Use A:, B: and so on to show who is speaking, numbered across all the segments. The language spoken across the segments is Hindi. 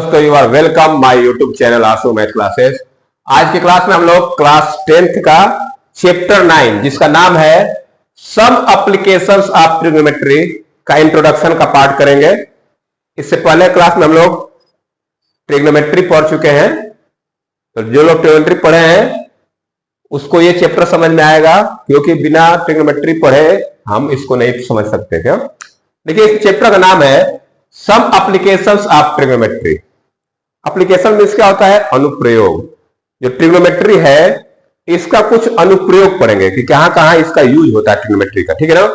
A: दोस्तों, you are welcome my YouTube channel Aasu math classes. आज की क्लास में हम लोग क्लास 10th का चैप्टर 9 जिसका नाम है सम एप्लीकेशंस ऑफ ट्रिग्नोमेट्री का इंट्रोडक्शन का पार्ट करेंगे। इससे पहले क्लास में हम लोग ट्रिग्नोमेट्री पढ़ चुके हैं, तो जो लोग ट्रिग्नोमेट्री पढ़े हैं उसको ये चैप्टर समझ में आएगा, क्योंकि बिना ट्रिग्नोमेट्री पढ़े हम इसको नहीं समझ सकते। क्या देखिए, इस चैप्टर का नाम है some applications of trigonometry. Application means क्या होता है? अनुप्रयोग। जो ट्रिग्नोमेट्री है इसका कुछ अनुप्रयोग पढ़ेंगे कि कहां कहां इसका यूज होता है ट्रिग्नोमेट्री का। ठीक है ना?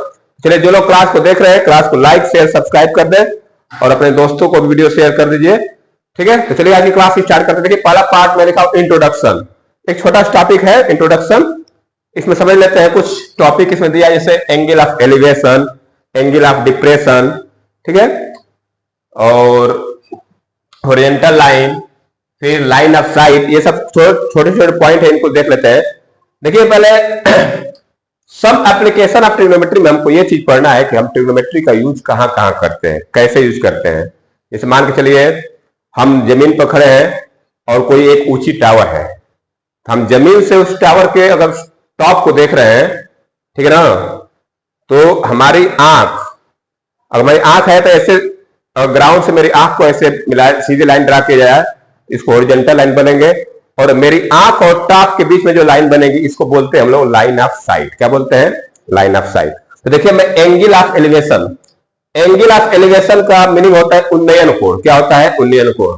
A: चलिए, जो लोग क्लास को देख रहे हैं क्लास को लाइक शेयर सब्सक्राइब कर दें और अपने दोस्तों को वीडियो शेयर कर दीजिए। ठीक है, तो चलिए आज की क्लास स्टार्ट करते हैं। देखिए, पहला पार्ट में लिखा इंट्रोडक्शन, एक छोटा टॉपिक है इंट्रोडक्शन। इसमें समझ लेते हैं कुछ टॉपिक इसमें दिया, जैसे angle of elevation, angle of depression, ठीक है, और हॉरिजॉन्टल लाइन, फिर लाइन ऑफ साइट, ये सब छोटे छोटे पॉइंट है, इनको देख लेते हैं। देखिए, पहले सम एप्लीकेशन ऑफ ट्रिग्नोमेट्री में हमको ये चीज पढ़ना है कि हम ट्रिग्नोमेट्री का यूज कहां कहां करते हैं, कैसे यूज करते हैं। जैसे मान के चलिए हम जमीन पर खड़े हैं और कोई एक ऊंची टावर है, हम जमीन से उस टावर के अगर टॉप को देख रहे हैं, ठीक है ना, तो हमारी आंख, अगर हमारी आंख है तो ऐसे ग्राउंड से मेरी आंख को ऐसे मिला, सीधी लाइन ड्रा किया जाए, इसको हॉरिजॉन्टल लाइन बनेंगे, और मेरी आंख और टॉप के बीच में जो लाइन बनेगी इसको बोलते हैं हम लोग लाइन ऑफ साइट। क्या बोलते हैं? Line of site. तो देखिए, मैं angle of elevation, angle of elevation का मीनिंग होता है उन्नयन कोण। क्या होता है? उन्नयन कोण।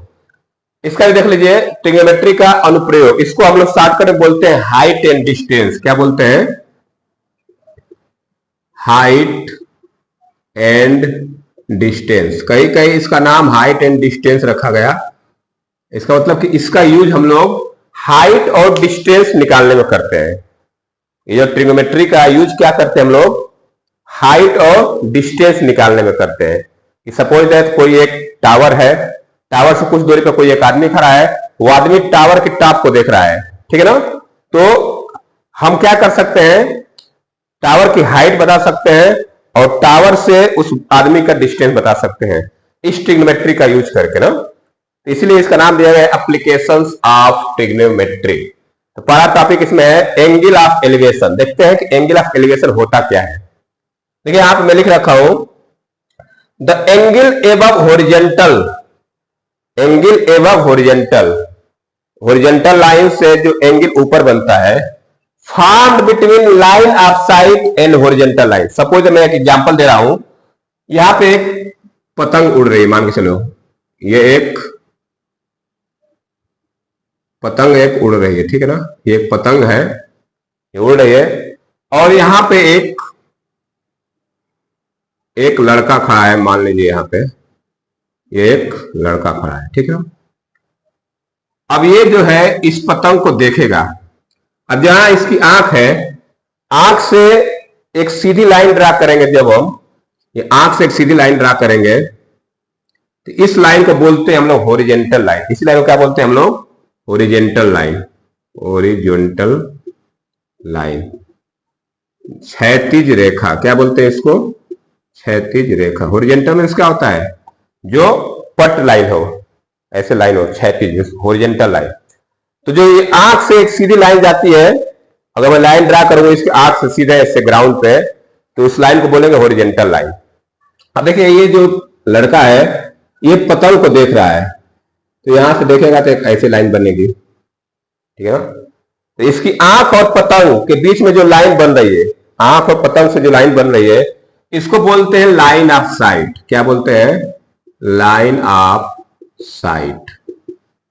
A: इसका भी देख लीजिए, ट्रिग्नोमेट्री का अनुप्रयोग, इसको हम लोग शॉर्टकट में बोलते हैं हाइट एंड डिस्टेंस। क्या बोलते हैं? Height and distance. कहीं कहीं इसका नाम हाइट एंड डिस्टेंस रखा गया। इसका मतलब कि इसका यूज हम लोग हाइट और डिस्टेंस निकालने में करते हैं। ये जो ट्रिग्नोमेट्री का यूज क्या करते हैं हम लोग? हाइट और डिस्टेंस निकालने में करते हैं। कि सपोज दैट कोई एक टावर है, टावर से कुछ दूरी पर कोई एक आदमी खड़ा है, वो आदमी टावर के टॉप को देख रहा है, ठीक है ना, तो हम क्या कर सकते हैं? टावर की हाइट बता सकते हैं और टावर से उस आदमी का डिस्टेंस बता सकते हैं इस ट्रिग्नोमेट्री का यूज करके ना। इसलिए इसका नाम दिया गया एप्लीकेशंस ऑफ ट्रिग्नोमेट्री। तो पहला टॉपिक इसमें है एंगल ऑफ एलिवेशन। देखते हैं कि एंगल ऑफ एलिवेशन होता क्या है। देखिए, यहां पे मैं लिख रखा हूं the angle above horizontal, angle above horizontal, horizontal line से जो एंगल ऊपर बनता है, farmed between line of site and horizontal line. Suppose मैं एक एग्जांपल दे रहा हूं, यहां पे एक पतंग उड़ रही है, मान के चलो ये एक पतंग एक उड़ रही है, ठीक है ना, ये एक पतंग है, ये उड़ रही है, और यहां पे एक लड़का खड़ा है, मान लीजिए यहां पे ये एक लड़का खड़ा है, ठीक है। अब ये जो है इस पतंग को देखेगा। अब जहां इसकी आंख है, आंख से एक सीधी लाइन ड्रा करेंगे, जब हम ये आंख से एक सीधी लाइन ड्रा करेंगे तो इस लाइन को बोलते हैं हम लोग हॉरिजॉन्टल लाइन। इसी लाइन को क्या बोलते हैं हम लोग? हॉरिजॉन्टल लाइन, हॉरिजॉन्टल लाइन, क्षैतिज रेखा। क्या बोलते हैं इसको? क्षैतिज रेखा। हॉरिजॉन्टल मींस क्या होता है? जो पट लाइन हो, ऐसे लाइन हो, क्षैतिज, हॉरिजॉन्टल लाइन। तो जो ये आंख से एक सीधी लाइन जाती है, अगर मैं लाइन ड्रा करूंगा इसके आंख से सीधे ऐसे ग्राउंड पे, तो उस लाइन को बोलेंगे हॉरिजॉन्टल लाइन। अब देखिए, ये जो लड़का है ये पतंग को देख रहा है, तो यहां से देखेगा तो एक ऐसी लाइन बनेगी, ठीक है ना। तो इसकी आंख और पतंग के बीच में जो लाइन बन रही है, आंख और पतंग से जो लाइन बन रही है, इसको बोलते हैं लाइन ऑफ साइट। क्या बोलते हैं? Line of site.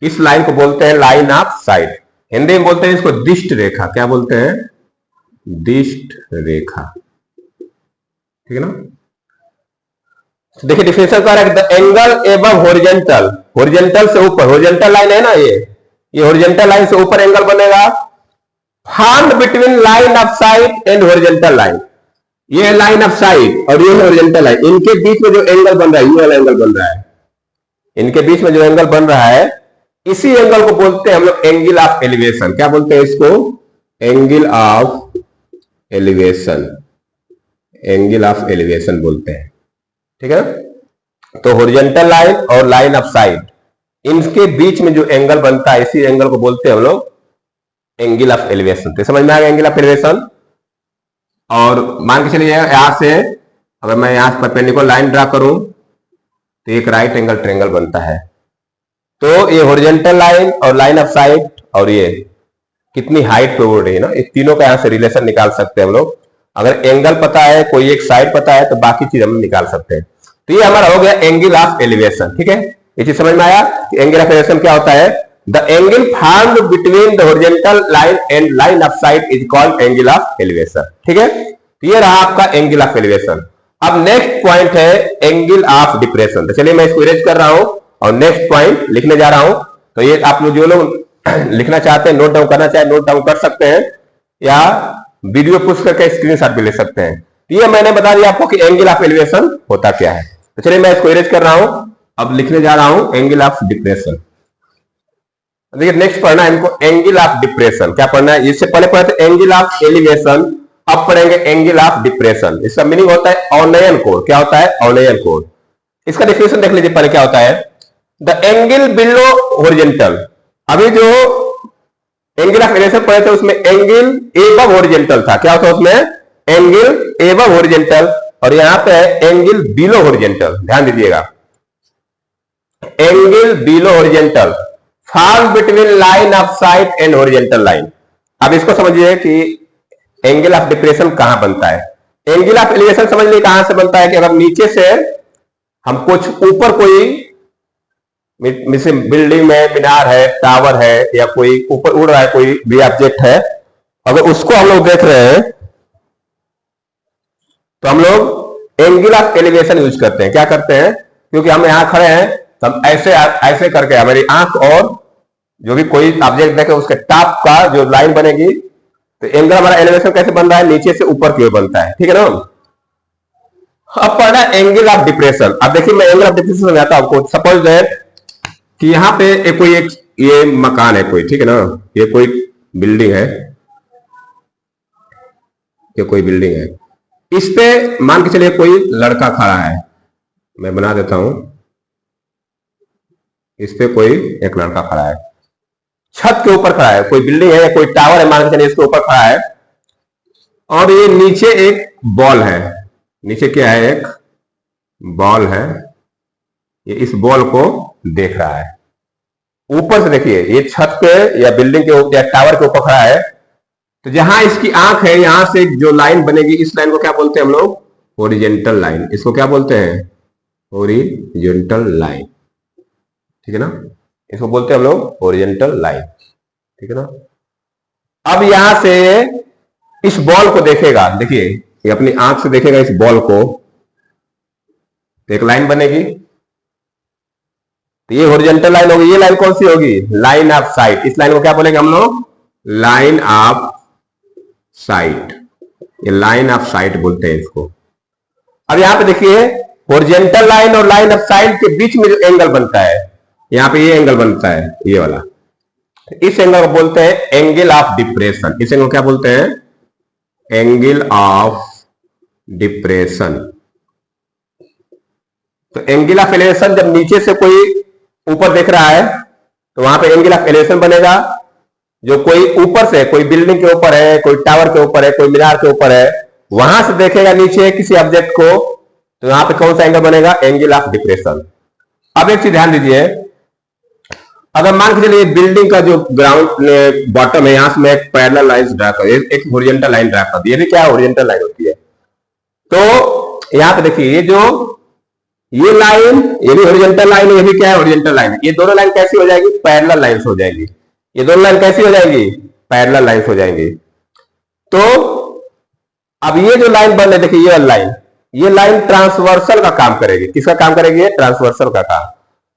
A: इस लाइन को बोलते हैं लाइन ऑफ साइट। हिंदी में बोलते हैं इसको दिष्ट रेखा। क्या बोलते हैं? दिष्ट रेखा, ठीक है ना। तो देखिए, डिफिनेशन क्या है? The angle above horizontal, horizontal से ऊपर, हॉरिजॉन्टल लाइन है ना, ये हॉरिजॉन्टल लाइन से ऊपर एंगल बनेगा, farmed between line of site and horizontal line. ये है लाइन ऑफ साइट और ये है हॉरिजॉन्टल लाइन, इनके बीच में जो एंगल बन रहा है, ये वाला एंगल बन रहा है, इनके बीच में जो एंगल बन रहा है, इसी एंगल को बोलते हैं हम लोग एंगल ऑफ एलिवेशन। क्या बोलते हैं इसको? Angle of elevation, angle of elevation बोलते हैं, ठीक है। तो हॉरिजॉन्टल लाइन और लाइन ऑफ साइट, इनके बीच में जो एंगल बनता है इसी एंगल को बोलते हैं हम लोग एंगल ऑफ एलिवेशन। तो समझ में आ गया एंगल ऑफ एलिवेशन। और मान के चलिए यहां से अगर मैं यहां से परपेंडिकुलर लाइन ड्रा करूं तो एक राइट एंगल ट्रायंगल बनता है। तो ये हॉरिजॉन्टल लाइन और लाइन ऑफ साइट और ये कितनी हाइट पे उड़ रही है ना, इस तीनों का यहां से रिलेशन निकाल सकते हैं हम लोग। अगर एंगल पता है, कोई एक साइड पता है, तो बाकी चीज हम निकाल सकते हैं। तो ये हमारा हो गया एंगल ऑफ एलिवेशन। ठीक है, ये चीज समझ में आया कि एंगल ऑफ एलिवेशन क्या होता है। The angle farmed between the horizontal line and line of site is called angle of elevation. ठीक है, तो ये रहा आपका एंगल ऑफ एलिवेशन। अब नेक्स्ट पॉइंट है एंगल ऑफ डिप्रेशन। तो चलिए मैं इसको इरेज कर रहा हूं और नेक्स्ट पॉइंट लिखने जा रहा हूं। तो ये आप लोग जो लोग लिखना चाहते हैं, नोट डाउन करना चाहे नोट डाउन कर सकते हैं, या वीडियो पुश करके स्क्रीनशॉट भी ले सकते हैं। ये मैंने बता दिया आपको कि एंगल ऑफ एलिवेशन होता क्या है। तो चलिए मैं इसको इरेज कर रहा हूं, अब लिखने जा रहा हूं एंगल ऑफ डिप्रेशन। देखिए नेक्स्ट पढ़ना है इनको एंगल ऑफ डिप्रेशन। क्या पढ़ना है, इससे पहले पढ़े थे एंगल ऑफ एलिवेशन, अब पढ़ेंगे एंगल ऑफ डिप्रेशन। इसका मीनिंग होता है ऑर्नियन कोण। क्या होता है, ऑर्नियन कोण। इसका डेफिनेशन देख लीजिए पहले क्या होता है। द एंगल बिलो हॉरिजॉन्टल, अभी जो एंगल ऑफ एलिवेशन पढ़े थे उसमें एंगल एबव हॉरिजॉन्टल था। क्या होता है उसमें, एंगल एबव हॉरिजॉन्टल, और यहां पे है एंगल बिलो हॉरिजॉन्टल। ध्यान दीजिएगा, angle below horizontal fall between line of site and horizontal line. अब इसको समझिए कि एंगल ऑफ डिप्रेशन कहां बनता है। एंगल ऑफ एलिवेशन समझ लीजिए कहां से बनता है कि अगर नीचे से हम कुछ ऊपर कोई बिल्डिंग में मीनार है, टावर है, या कोई ऊपर उड़ रहा है कोई भी ऑब्जेक्ट है, अगर उसको हम लोग देख रहे हैं तो हम लोग एंगल ऑफ एलिवेशन यूज करते हैं। क्या करते हैं, क्योंकि हम यहां खड़े हैं तो हम ऐसे ऐसे करके हमारी आंख और जो भी कोई ऑब्जेक्ट देखे उसके टॉप का जो लाइन बनेगी, तो एंगल हमारा एलिवेशन कैसे बन रहा है, नीचे से ऊपर की ओर बनता है। ठीक है ना। अब पढ़ना एंगल ऑफ डिप्रेशन। अब देखिए मैं एंगल ऑफ डिप्रेशन समझाता हूं आपको। सपोज दैट कि यहां पे कोई एक ये मकान है कोई, ठीक है ना, ये कोई बिल्डिंग है, ये कोई बिल्डिंग है, इस पे मान के चलिए कोई लड़का खड़ा है। मैं बना देता हूं, इस पे कोई एक लड़का खड़ा है, छत के ऊपर खड़ा है, कोई बिल्डिंग है या कोई टावर है मान के चलिए इसके ऊपर खड़ा है, और ये नीचे एक बॉल है। नीचे क्या है, एक बॉल है, ये इस बॉल को देख रहा है ऊपर से। देखिए ये छत पे या बिल्डिंग के ऊपर या टावर के ऊपर खड़ा है, तो जहां इसकी आंख है यहां से जो लाइन बनेगी इस लाइन को क्या बोलते हैं हम लोग, हॉरिजॉन्टल लाइन। इसको क्या बोलते हैं, हॉरिजॉन्टल लाइन। ठीक है ना, इसको बोलते हैं हम लोग हॉरिजॉन्टल लाइन। ठीक है ना। अब यहां से इस बॉल को देखेगा, देखिए ये अपनी आंख से देखेगा इस बॉल को, तो एक लाइन बनेगी, तो ये हॉरिजॉन्टल लाइन होगी। ये लाइन कौन सी होगी, लाइन ऑफ साइट। इस लाइन को क्या बोलेंगे हम लोग, लाइन ऑफ साइट। ये लाइन ऑफ साइट बोलते हैं इसको। अब यहां पे देखिए हॉरिजॉन्टल लाइन और लाइन ऑफ साइट के बीच में जो एंगल बनता है, यहां पे ये एंगल बनता है, ये वाला, इस एंगल को बोलते हैं एंगल ऑफ डिप्रेशन। इस एंगल को क्या बोलते हैं, एंगल ऑफ डिप्रेशन। तो एंगल ऑफ एलिवेशन जब नीचे से कोई ऊपर देख रहा है तो वहां पे एंगल ऑफ एलिवेशन बनेगा। जो कोई ऊपर से, कोई बिल्डिंग के ऊपर है, कोई टावर के ऊपर है, कोई मीनार के ऊपर है, वहां से देखेगा नीचे किसी ऑब्जेक्ट को, तो यहां पे कौन सा एंगल बनेगा, एंगल ऑफ डिप्रेशन। अब एक चीज ध्यान दीजिए, अगर मान के चलिए बिल्डिंग का जो ग्राउंड बॉटम है, यहां से मैं एक पैरेलल लाइन ड्रा कर, एक हॉरिजॉन्टल लाइन ड्रा कर दी। ये भी क्या हॉरिजॉन्टल लाइन होती है। तो यहां पे देखिए ये जो ये लाइन, ये भी हॉरिजॉन्टल लाइन है, ये भी क्या है, हॉरिजॉन्टल लाइन है। ये दोनों लाइन कैसी हो जाएगी, पैरेलल लाइंस हो जाएगी। ये दोनों लाइन कैसी हो जाएंगी, पैरेलल लाइंस हो जाएंगी। तो अब ये जो लाइन बन रही है, देखिए ये लाइन ट्रांसवर्सल का काम करेगी। किसका काम करेगी, ये ट्रांसवर्सल का काम।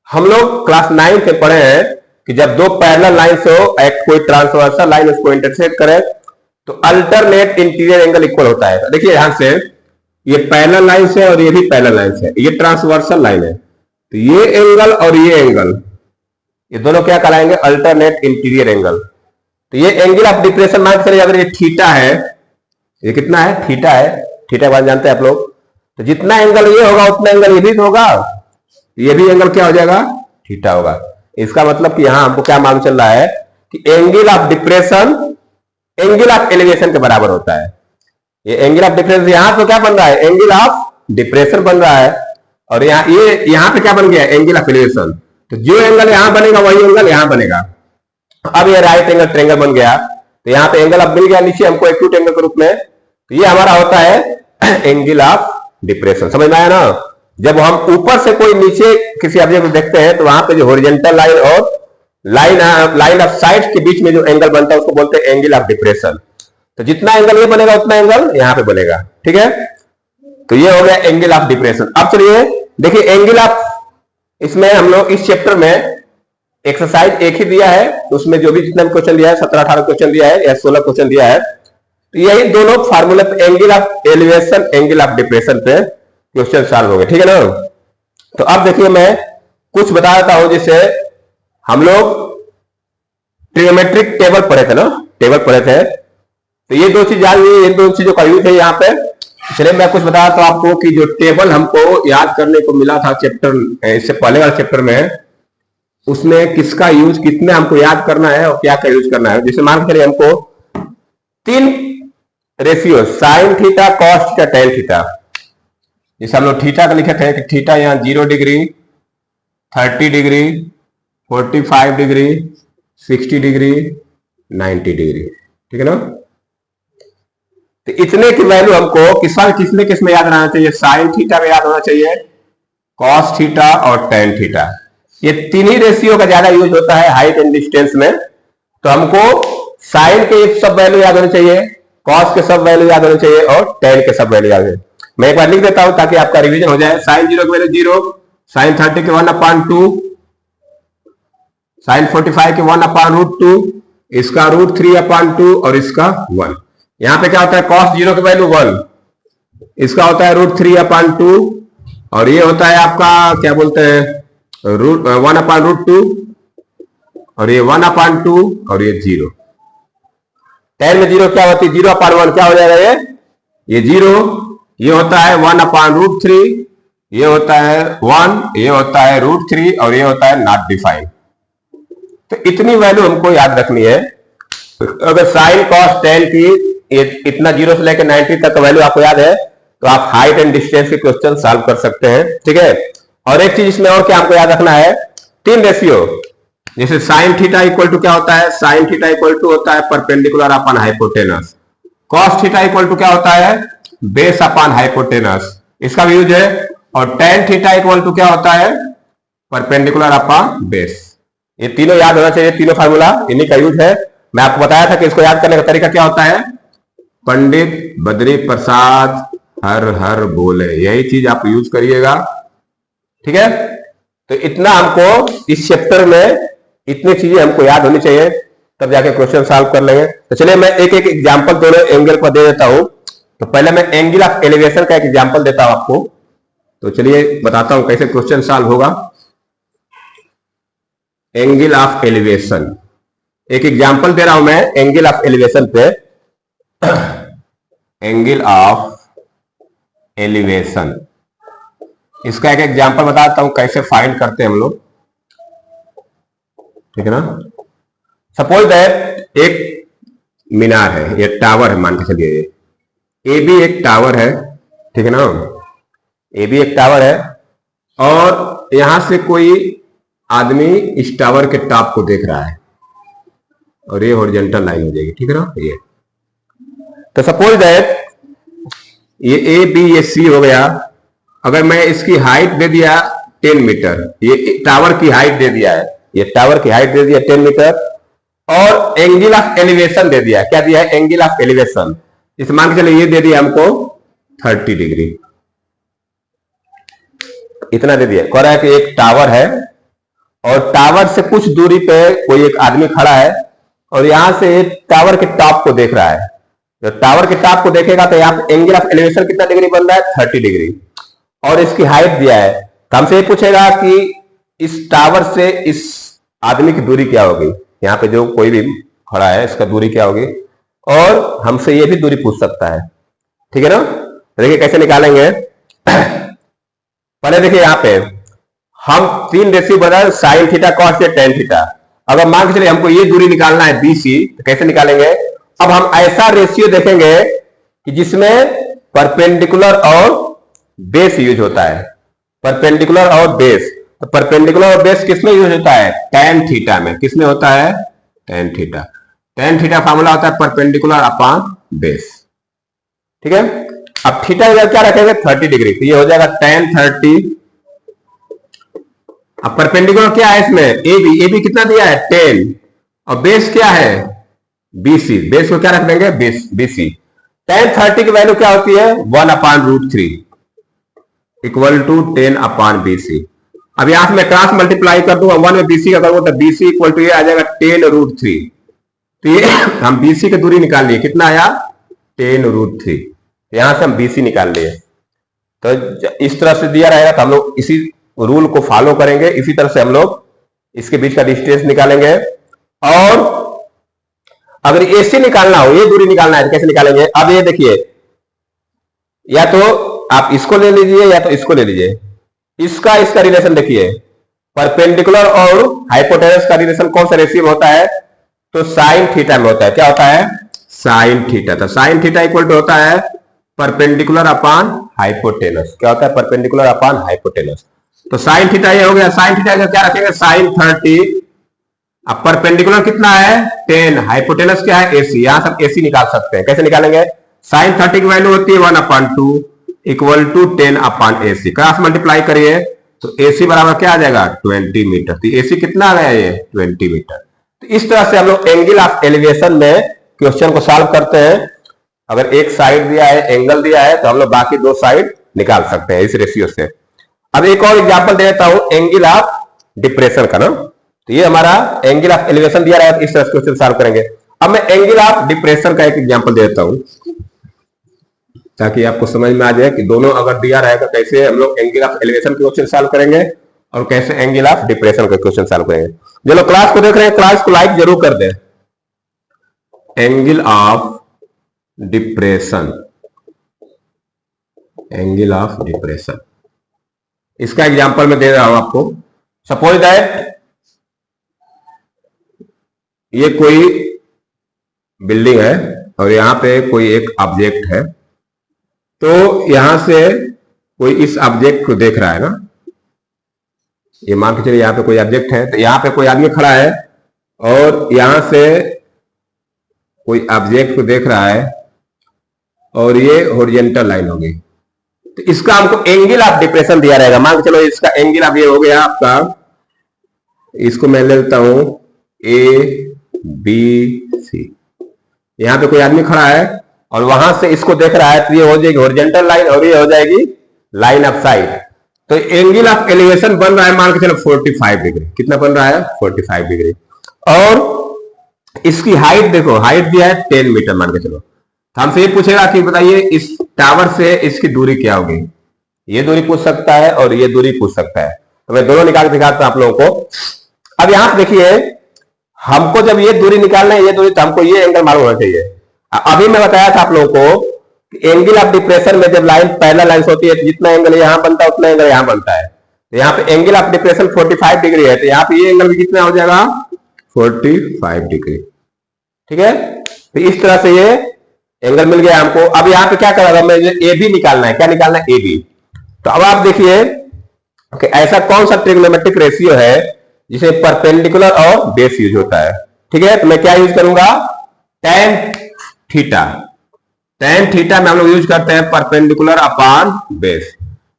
A: हम लोग क्लास 9 से पढ़े हैं कि जब दो पैरेलल लाइन हो, एक कोई ट्रांसवर्सल लाइन उसको इंटरसेक्ट करे तो अल्टरनेट इंटीरियर एंगल इक्वल होता है। देखिए यहां से ये पैरेलल लाइन है और ये भी पैरेलल लाइन है, ये ट्रांसवर्सल लाइन है, तो ये एंगल और ये एंगल, ये दोनों क्या कहलाएंगे, अल्टरनेट इंटीरियर एंगल। तो ये एंगल ऑफ डिप्रेशन मान करिए अगर ये थीटा है, ये कितना है, थीटा है, थीटा मान जानते हैं आप लोग, तो जितना एंगल ये होगा उतना एंगल ये भी होगा, ये भी एंगल क्या हो जाएगा, थीटा होगा। इसका मतलब कि यहां हमको क्या मालूम चल रहा है कि angle of depression angle of elevation के बराबर होता है। ये एंगल ऑफ डिप्रेशन यहां तो क्या बन रहा है, एंगल ऑफ डिप्रेशन बन रहा है, और यहां पे क्या बन गया, एंगल ऑफ एलिवेशन। तो जो एंगल यहां बनेगा वही एंगल यहां बनेगा। अब ये राइट एंगल ट्रायंगल बन गया, तो यहां पे एंगल अब मिल गया नीचे हमको एक्यूट एंगल के रूप में। तो ये हमारा होता है एंगल ऑफ डिप्रेशन। समझ में आया ना? जब हम ऊपर से कोई नीचे किसी ऑब्जेक्ट को देखते हैं तो वहां पे जो हॉरिजॉन्टल लाइन और लाइन ऑफ साइड के बीच में जो एंगल बनता है उसको बोलते हैं एंगल ऑफ डिप्रेशन। तो जितना एंगल ये बनेगा उतना एंगल यहां पे बनेगा। ठीक है, तो ये हो गया एंगल ऑफ डिप्रेशन। अब चलिए देखिए एंगल ऑफ, इसमें हम लोग इस चैप्टर में एक्सरसाइज एक ही दिया है, उसमें जो भी जितना भी क्वेश्चन दिया है 17-18 क्वेश्चन दिया है या 16 क्वेश्चन दिया है, तो यही दोनों फार्मूला पे angle of elevation angle of depression पे क्वेश्चन सॉल्व हो गए। ठीक है ना? तो अब देखिए मैं कुछ बता देता हूं, जैसे हम लोग ट्रिग्नोमेट्रिक टेबल पढ़े थे ना, टेबल पढ़े थे, तो ये दो चीज याद हुई, इन दो चीजों का यूज है यहाँ पे। चलिए मैं कुछ बता देता हूं आपको कि जो टेबल हमको याद करने को मिला था चैप्टर, इससे पहले वाले चैप्टर में, उसमें किसका यूज कितने हमको याद करना है और क्या क्या यूज करना है। जैसे मान के चलिए हमको 3 ratio sine theta, cos theta, tan theta, जैसे हम लोग थीटा का लिखे थे कि थीटा यहाँ 0 degree, 30 degree, 45 degree, 60 degree, 90 degree. ठीक है ना? तो इतने की वैल्यू हमको किसमें याद रहना चाहिए, साइन थीटा में याद होना चाहिए, कॉस थीटा और टेन थीटा। ये 3 ही रेशियो का ज्यादा यूज होता है हाइट एंड डिस्टेंस में। तो हमको साइन के सब वैल्यू याद होने चाहिए, कॉस के सब वैल्यू याद होने चाहिए और टेन के सब वैल्यू याद होने चाहिए। मैं एक बार लिख देता हूं ताकि आपका रिवीजन हो जाए। साइन 0 की वैल्यू 0, साइन 30 के 1/2, साइन 45 के 1/√2, इसका √3/2 और इसका 1। यहां पे क्या होता है, cos 0 की वैल्यू 1, इसका होता है √3/2 और ये होता है आपका क्या बोलते हैं 1/√2 और ये 1/2 और ये 0। टेन में 0 क्या होती है, 0/1 क्या हो जाएगा, ये 0, ये होता है 1/√3, ये होता है 1, ये होता है √3 और ये होता है नॉट डिफाइंड। तो इतनी वैल्यू हमको याद रखनी है। अगर साइन कॉस टेन की इतना 0 से लेकर 90 तक का वैल्यू आपको याद है तो आप हाइट एंड डिस्टेंस के क्वेश्चन सॉल्व कर सकते हैं। ठीक है, और एक चीज इसमें और क्या आपको याद रखना है, 3 रेशियो, जैसे साइन थीटा इक्वल टू क्या होता है, साइन थीटा इक्वल टू होता है perpendicular upon hypotenuse, cos theta equal to क्या होता है बेस अपॉन हाइपोटेनस, इसका भी यूज है, और टेन थीटा इक्वल टू क्या होता है परपेंडिकुलर अपॉन बेस। ये तीनों याद होना चाहिए, तीनों फार्मूला इन्हीं का यूज है। मैं आपको बताया था कि इसको याद करने का तरीका क्या होता है, पंडित बद्री प्रसाद हर हर बोले, यही चीज आप यूज करिएगा। ठीक है, तो इतना हमको इस चैप्टर में इतनी चीजें हमको याद होनी चाहिए, तब जाके क्वेश्चन सॉल्व कर लेंगे। तो चलिए मैं एक एक एग्जांपल दोनों एंगल पर दे देता हूं। तो पहले मैं एंगल ऑफ एलिवेशन का एक एग्जांपल देता हूं आपको, तो चलिए बताता हूं कैसे क्वेश्चन सॉल्व होगा। एंगल ऑफ एलिवेशन, एक एग्जांपल दे रहा हूं मैं एंगल ऑफ एलिवेशन पे। एंगल ऑफ एलिवेशन, इसका एक एग्जांपल बताता हूं कैसे फाइंड करते हैं हम लोग। ठीक है ना, सपोज दैट एक मीनार है, ये टावर है, मान के चलिए ए भी एक टावर है। ठीक है ना, ए भी एक टावर है और यहां से कोई आदमी इस टावर के टॉप को देख रहा है और ये हॉरिजॉन्टल लाइन हो जाएगी। ठीक है ना, ये तो सपोज दैट ये ए बी ये सी हो गया। अगर मैं इसकी हाइट दे दिया 10 मीटर, ये टावर की हाइट दे दिया है, ये टावर की हाइट दे दिया 10 मीटर, और एंगल ऑफ एलिवेशन दे दिया, क्या दिया है एंगल ऑफ एलिवेशन, इस मान के चलिए ये दे दिया हमको 30 डिग्री, इतना दे दिया। कह रहा है कि एक टावर है और टावर से कुछ दूरी पे कोई एक आदमी खड़ा है और यहां से टावर के टॉप को देख रहा है। तो टावर के टॉप को देखेगा तो यहाँ पे एंगल ऑफ एलिवेशन कितना डिग्री बन रहा है 30 डिग्री, और इसकी हाइट दिया है। तो हमसे ये पूछेगा कि इस टावर से इस आदमी की दूरी क्या होगी, यहाँ पे जो कोई भी खड़ा है इसका दूरी क्या होगी, और हमसे ये भी दूरी पूछ सकता है। ठीक है ना, देखिए कैसे निकालेंगे। पहले देखिए यहाँ पे हम तीन रेशियो बना साइन थीटा कॉस या टेन थीटा। अगर मान के चलिए हमको ये दूरी निकालना है बीसी, तो कैसे निकालेंगे? अब हम ऐसा रेशियो देखेंगे कि जिसमें परपेंडिकुलर और बेस यूज होता है। परपेंडिकुलर और बेस, तो परपेंडिकुलर और बेस किसमें यूज होता है? टेन थीटा में। किसमें होता है? Tan theta. Tan theta formula होता है परपेंडिकुलर अपॉन बेस। ठीक है, अब थीटा क्या रखेंगे? 30 डिग्री, तो ये हो जाएगा टेन 30। अब परपेंडिकुलर क्या है इसमें? ए बी कितना दिया है? 10। और बेस क्या है? बीसी। बेस को क्या रख देंगे? बीसी। टेन 30 की वैल्यू क्या होती है? 1/√3 इक्वल टू 10/BC। अब यहां से मैं क्रॉस मल्टीप्लाई कर दूंगा, 1 में बीसी का करूंगा तो बीसी इक्वल टू ये आ जाएगा 10√3। तो ये हम बीसी की दूरी निकाल लिए, कितना आया? 10√3। यहां से हम बीसी निकाल लिए। तो इस तरह से दिया रहेगा तो हम लोग इसी रूल को फॉलो करेंगे, इसी तरह से हम लोग इसके बीच का डिस्टेंस निकालेंगे। और अगर एसी निकालना हो, ये दूरी निकालना है तो कैसे निकालेंगे? अब ये देखिए, या तो आप इसको ले लीजिए या तो इसको ले लीजिए। इसका रिलेशन देखिए, परपेंडिकुलर और हाइपोटेनस का रिलेशन कौन सा रेशियो में होता है? तो साइन थीटा में होता है। क्या होता है? Sine theta. तो साइन थीटा इक्वल टू होता है परपेंडिकुलर अपॉन हाइपोटेनस। क्या होता है? Perpendicular upon hypotenuse. तो साइन थीटा ये हो गया। साइन थीटा का क्या रखेंगे? साइन 30। अब परपेंडिकुलर कितना है? 10। हाइपोटेनस क्या है? एसी। यहां सब एसी निकाल सकते हैं। कैसे निकालेंगे? साइन 30 की वैल्यू होती है 1/2 equal to 10/AC। Cross multiply करिए तो AC बराबर क्या आ जाएगा? 20 मीटर। तो AC कितना आ गया? ये 20 मीटर। तो इस तरह से हम लोग एंगल ऑफ एलिवेशन में क्वेश्चन को सॉल्व करते हैं। अगर एक साइड दिया है, एंगल दिया है, तो हम लोग बाकी दो साइड निकाल सकते हैं इस रेशियो से। अब एक और एग्जांपल दे देता हूं एंगल ऑफ डिप्रेशन का ना। तो ये हमारा एंगल ऑफ एलिवेशन दिया रहेगा, इस तरह से क्वेश्चन सॉल्व करेंगे। अब मैं एंगल ऑफ डिप्रेशन का एक एग्जांपल दे देता हूं ताकि आपको समझ में आ जाए कि दोनों अगर दिया रहेगा कैसे हम लोग एंगल ऑफ एलिवेशन के क्वेश्चन सॉल्व करेंगे और कैसे एंगल ऑफ डिप्रेशन का क्वेश्चन सॉल्व करेंगे। जो लोग क्लास को देख रहे हैं, क्लास को लाइक जरूर कर दें। Angle of depression, angle of depression, इसका एग्जांपल मैं दे रहा हूं आपको। सपोज दैट ये कोई बिल्डिंग है और यहां पे कोई एक ऑब्जेक्ट है। तो यहां से कोई इस ऑब्जेक्ट को देख रहा है ना। ये मान के चलिए यहां पे कोई ऑब्जेक्ट है, तो यहां पे कोई आदमी खड़ा है और यहां से कोई ऑब्जेक्ट को देख रहा है और ये हॉरिजॉन्टल लाइन होगी। तो इसका हमको एंगल ऑफ डिप्रेशन दिया रहेगा। मान के चलो इसका एंगल अब ये हो गया आपका, इसको मैं ले लेता हूं ABC। यहां पे कोई आदमी खड़ा है और वहां से इसको देख रहा है, तो ये हो जाएगी हॉरिजॉन्टल लाइन और ये हो जाएगी लाइन ऑफ साइट। तो एंगल ऑफ एलिवेशन बन रहा है मान के चलो 45 डिग्री। कितना बन रहा है? 45 डिग्री। और इसकी हाइट देखो, हाइट दिया है 10 मीटर मान के चलो। तो हमसे ये पूछेगा कि बताइए इस टावर से इसकी दूरी क्या होगी। ये दूरी पूछ सकता है और ये दूरी पूछ सकता है। तो मैं दोनों निकाल के दिखाता हूं आप लोगों को। अब यहां से देखिए, हमको जब ये दूरी निकालना है, ये दूरी, तो हमको ये एंगल मालूम होना चाहिए। अभी मैं बताया था आप लोगों को कि एंगल ऑफ डिप्रेशन में जब लाइन पैरेलल लाइन होती है तो जितना एंगल यहां बनता है उतना एंगल यहां बनता है। तो यहाँ पे एंगल ऑफ डिप्रेशन 45 डिग्री है, तो यहाँ पे ये एंगल भी कितना हो जाएगा? 45 डिग्री। ठीक है, तो इस तरह से ये एंगल मिल गया हमको। अब यहाँ पे क्या करेगा? मैं ए बी निकालना है। क्या निकालना है? A B. तो अब आप देखिए कि ऐसा कौन सा ट्रिग्नोमेट्रिक रेशियो है जिसे परपेंडिकुलर और बेस यूज होता है। ठीक है, तो मैं क्या यूज करूंगा? Tan theta. टेन थीटा में हम लोग यूज करते हैं परपेंडिकुलर अपॉन बेस।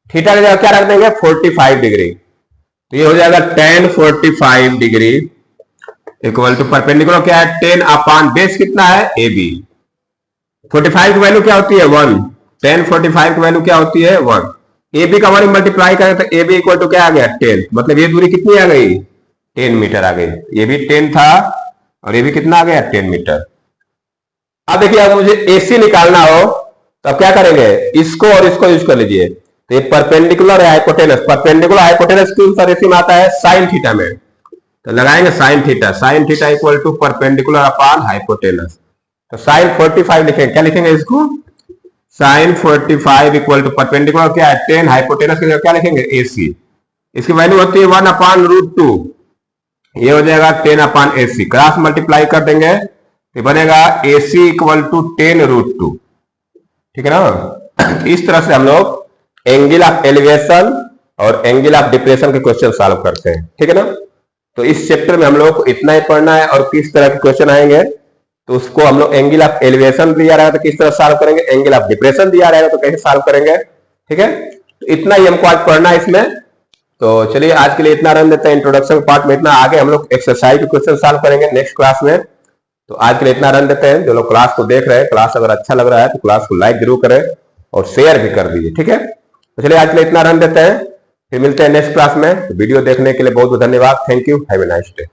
A: थीटा की जगह क्या रख देंगे? 45 डिग्री। तो ये हो जाएगा ten 45 degree equal to perpendicular क्या है? 10 अपॉन बेस कितना है? A B. 45 की वैल्यू क्या होती है? 1। टेन 45 की वैल्यू क्या होती है? 1। ए बी का 1 मल्टीप्लाई करें तो ए बी इक्वल टू क्या आ गया? 10। मतलब ये दूरी कितनी आ गई? 10 मीटर आ गई। ये भी 10 था और ये भी कितना आ गया? 10 मीटर। अब देखिए, अगर मुझे एसी निकालना हो तो अब क्या करेंगे? इसको और इसको यूज कर लीजिए। तो ये परपेंडिकुलर है हाइपोटेनस। परपेंडिकुलर हाइपोटेनस किस रेशियो में आता है? साइन थीटा में। तो लगाएंगे sine theta. Sine theta equal to perpendicular upon hypotenuse. तो साइन 45 लिखेंगे। क्या लिखेंगे इसको? साइन 45 इक्वल टू परपेंडिकुलर क्या है? 10, हाइपोटेनस के क्या लिखेंगे? AC। इसकी वैल्यू होती है 1/√2, ये हो जाएगा 10/AC। क्रॉस मल्टीप्लाई कर देंगे ये बनेगा AC = 10√2। ठीक है ना। इस तरह से हम लोग एंगल ऑफ एलिवेशन और एंगल ऑफ डिप्रेशन के क्वेश्चन सॉल्व करते हैं। ठीक है ना। तो इस चैप्टर में हम लोग को इतना ही पढ़ना है, और किस तरह के क्वेश्चन आएंगे तो उसको हम लोग एंगल ऑफ एलिवेशन दिया रहेगा तो किस तरह सॉल्व करेंगे, एंगल ऑफ डिप्रेशन दिया रहेगा तो कैसे सॉल्व करेंगे। ठीक है, तो इतना ही हमको आज पढ़ना है इसमें। तो चलिए आज के लिए इतना रन देते हैं, इंट्रोडक्शन पार्ट में इतना। आगे हम लोग एक्सरसाइज के क्वेश्चन सॉल्व करेंगे नेक्स्ट क्लास में। तो आज के लिए इतना रन देते हैं। जो लोग क्लास को देख रहे हैं, क्लास अगर अच्छा लग रहा है तो क्लास को लाइक जरूर करें और शेयर भी कर दीजिए। ठीक है, तो चलिए आज के लिए इतना रन देते हैं, फिर मिलते हैं नेक्स्ट क्लास में। तो वीडियो देखने के लिए बहुत बहुत धन्यवाद। Thank you, have a nice day.